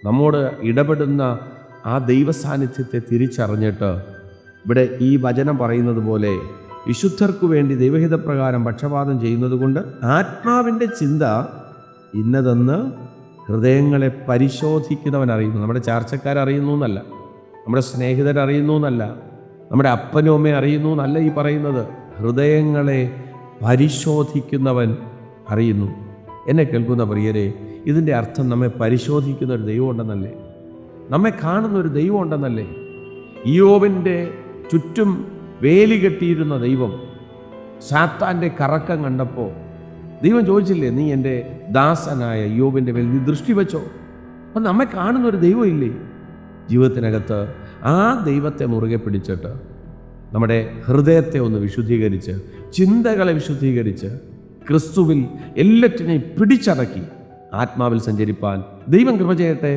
നമ്മോട് ഇടപെടുന്ന ആ ദൈവസാന്നിധ്യത്തെ തിരിച്ചറിഞ്ഞിട്ട് ഇവിടെ ഈ വചനം പറയുന്നത് പോലെ വിശുദ്ധർക്കു വേണ്ടി ദൈവഹിതപ്രകാരം പക്ഷപാതം ചെയ്യുന്നത് കൊണ്ട് ആത്മാവിൻ്റെ ചിന്ത ഇന്നതെന്ന് ഹൃദയങ്ങളെ പരിശോധിക്കുന്നവൻ അറിയുന്നു. നമ്മുടെ ചാർച്ചക്കാരറിയുന്നു എന്നല്ല, നമ്മുടെ സ്നേഹിതരറിയുന്നു എന്നല്ല, നമ്മുടെ അപ്പനും അമ്മയും അറിയുന്നു എന്നല്ല ഈ പറയുന്നത്. ഹൃദയങ്ങളെ പരിശോധിക്കുന്നവൻ അറിയുന്നു. എന്നെ കേൾക്കുന്ന പ്രിയരെ, ഇതിൻ്റെ അർത്ഥം നമ്മെ പരിശോധിക്കുന്ന ഒരു ദൈവം ഉണ്ടെന്നല്ലേ, നമ്മെ കാണുന്ന ഒരു ദൈവം ഉണ്ടെന്നല്ലേ. ഇയ്യോബിൻ്റെ ചുറ്റും വേലി കെട്ടിയിരുന്ന ദൈവം സാത്താൻ്റെ കറക്കം കണ്ടപ്പോൾ ദൈവം ചോദിച്ചില്ലേ, നീ എൻ്റെ ദാസനായ ഇയ്യോബിൻ്റെ മേൽ നീ ദൃഷ്ടി വെച്ചോ? അപ്പം നമ്മെ കാണുന്ന ഒരു ദൈവം ഇല്ലേ ജീവിതത്തിനകത്ത്? ആ ദൈവത്തെ മുറുകെ പിടിച്ചിട്ട് നമ്മുടെ ഹൃദയത്തെ ഒന്ന് വിശുദ്ധീകരിച്ച്, ചിന്തകളെ വിശുദ്ധീകരിച്ച്, ക്രിസ്തുവിൽ എല്ലാറ്റിനെയും പിടിച്ചടക്കി ആത്മാവിൽ സഞ്ചരിപ്പാൻ ദൈവം കൃപ ചെയ്യട്ടെ.